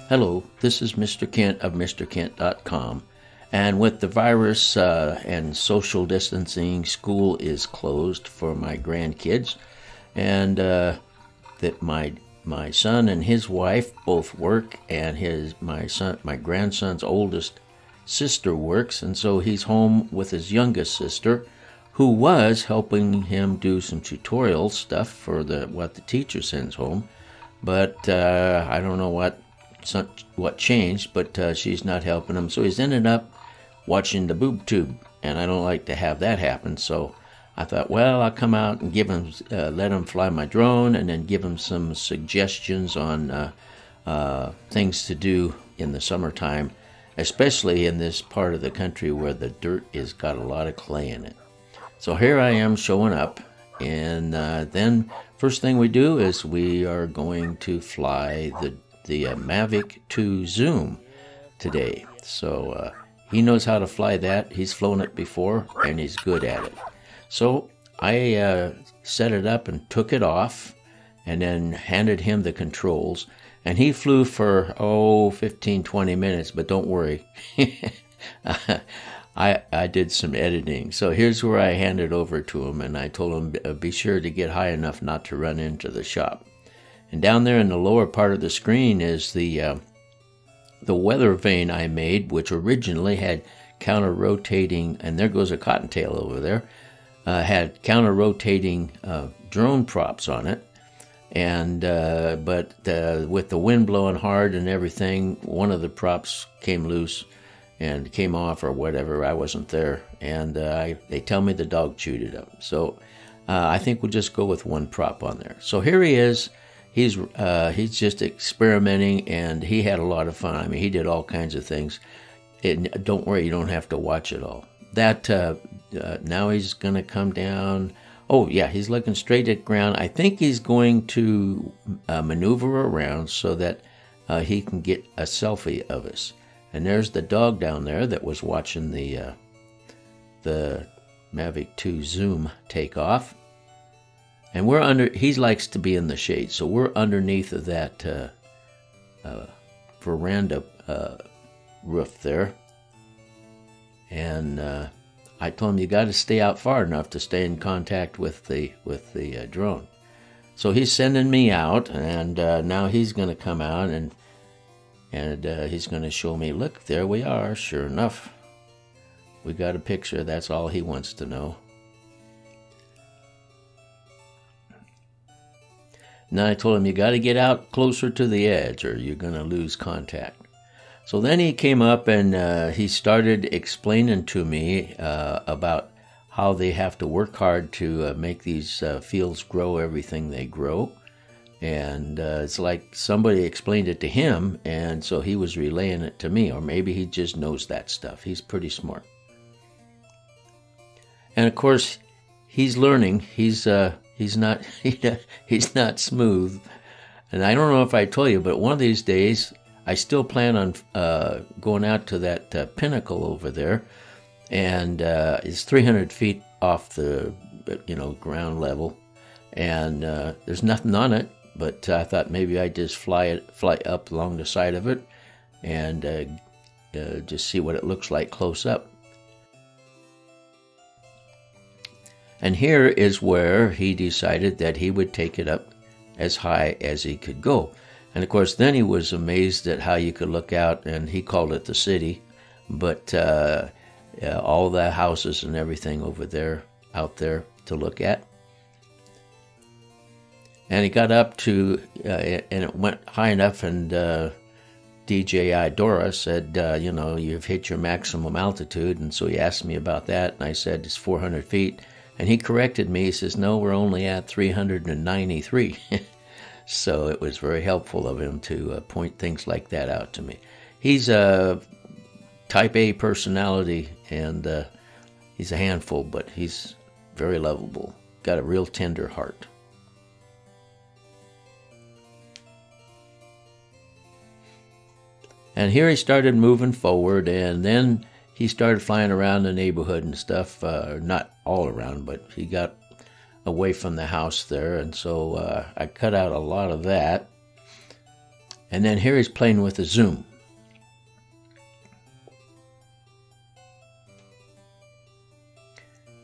Hello, this is Mr. Kent of MrKent.com, and with the virus and social distancing, school is closed for my grandkids, and that my son and his wife both work, and my grandson's oldest sister works, and so he's home with his youngest sister, who was helping him do some tutorial stuff for what the teacher sends home, but I don't know what changed, but she's not helping him, so he's ended up watching the boob tube, and I don't like to have that happen. So I thought, well, I'll come out and give him, let him fly my drone, and then give him some suggestions on things to do in the summertime, especially in this part of the country where the dirt has got a lot of clay in it. So here I am showing up, and then first thing we do is we are going to fly the Mavic 2 Zoom today. So he knows how to fly that. He's flown it before, and he's good at it. So I set it up and took it off, and then handed him the controls, and he flew for 15-20 minutes, but don't worry. I did some editing. So here's where I handed over to him, and I told him be sure to get high enough not to run into the shop. And down there in the lower part of the screen is the weather vane I made, which originally had counter-rotating, and there goes a cottontail over there, had counter-rotating drone props on it. And but with the wind blowing hard and everything, one of the props came loose and came off or whatever. I wasn't there, and they tell me the dog chewed it up. So I think we'll just go with one prop on there. So here he is. He's just experimenting, and he had a lot of fun. I mean, he did all kinds of things. Don't worry, you don't have to watch it all. Now he's going to come down. Oh, yeah, he's looking straight at ground. I think he's going to maneuver around so that he can get a selfie of us. And there's the dog down there that was watching the Mavic 2 Zoom take off. And he likes to be in the shade, so we're underneath of that veranda roof there. And I told him you got to stay out far enough to stay in contact with the drone. So he's sending me out, and now he's going to come out and he's going to show me, look, there we are. Sure enough, we got a picture. That's all he wants to know. Now I told him you got to get out closer to the edge or you're going to lose contact. So then he came up and he started explaining to me about how they have to work hard to make these fields grow everything they grow. And it's like somebody explained it to him, and so he was relaying it to me, or maybe he just knows that stuff. He's pretty smart. And of course, he's learning. He's not smooth. And I don't know if I told you, but one of these days, I still plan on going out to that pinnacle over there, and it's 300 feet off the ground level, and there's nothing on it. But I thought maybe I'd just fly up along the side of it, and just see what it looks like close up. And here is where he decided that he would take it up as high as he could go. And of course, then he was amazed at how you could look out, and he called it the city, but all the houses and everything over there, out there to look at. And he got up to, and it went high enough, and DJI Dora said, you've hit your maximum altitude, and so he asked me about that, and I said, it's 400 feet. And he corrected me. He says, no, we're only at 393. So it was very helpful of him to point things like that out to me. He's a type A personality, and he's a handful, but he's very lovable. Got a real tender heart. And here he started moving forward, and then he started flying around the neighborhood and stuff. Not all around, but he got away from the house there, and so I cut out a lot of that. And then here he's playing with the zoom.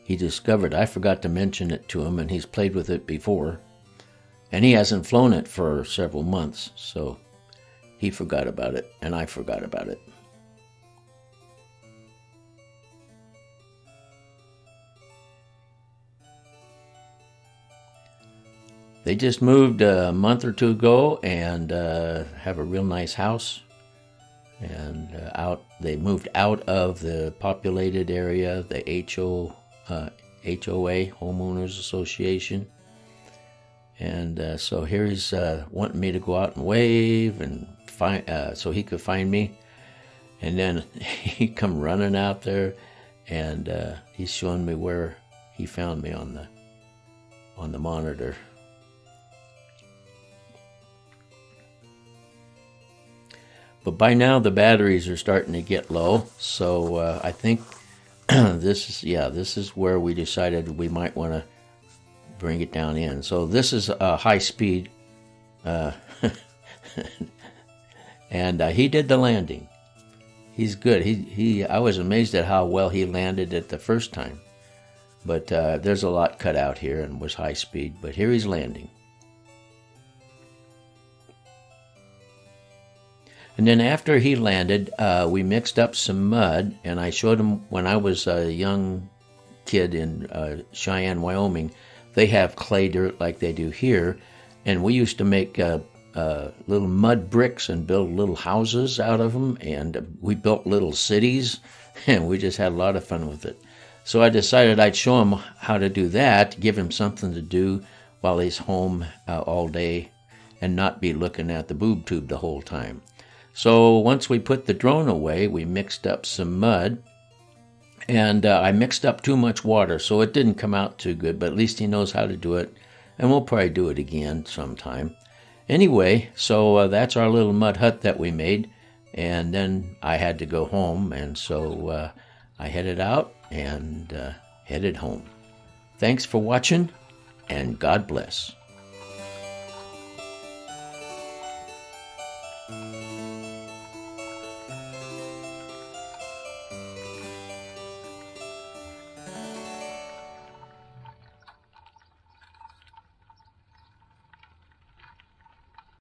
He discovered, I forgot to mention it to him, and he's played with it before. And he hasn't flown it for several months, so he forgot about it, and I forgot about it. They just moved a month or two ago and have a real nice house. And they moved out of the populated area, the HOA, Homeowners Association. And so here he's wanting me to go out and wave and so he could find me. And then he come running out there, and he's showing me where he found me on the monitor. But by now the batteries are starting to get low, so I think this is where we decided we might want to bring it down in. So this is high speed, and he did the landing. He's good. I was amazed at how well he landed it the first time, but there's a lot cut out here and was high speed. But here he's landing. And then after he landed, we mixed up some mud, and I showed him when I was a young kid in Cheyenne, Wyoming. They have clay dirt like they do here, and we used to make little mud bricks and build little houses out of them, and we built little cities, and we just had a lot of fun with it. So I decided I'd show him how to do that, give him something to do while he's home all day and not be looking at the boob tube the whole time. So once we put the drone away, we mixed up some mud, and I mixed up too much water, so it didn't come out too good, but at least he knows how to do it, and we'll probably do it again sometime. Anyway, so that's our little mud hut that we made, and then I had to go home, and so I headed out and headed home. Thanks for watching, and God bless.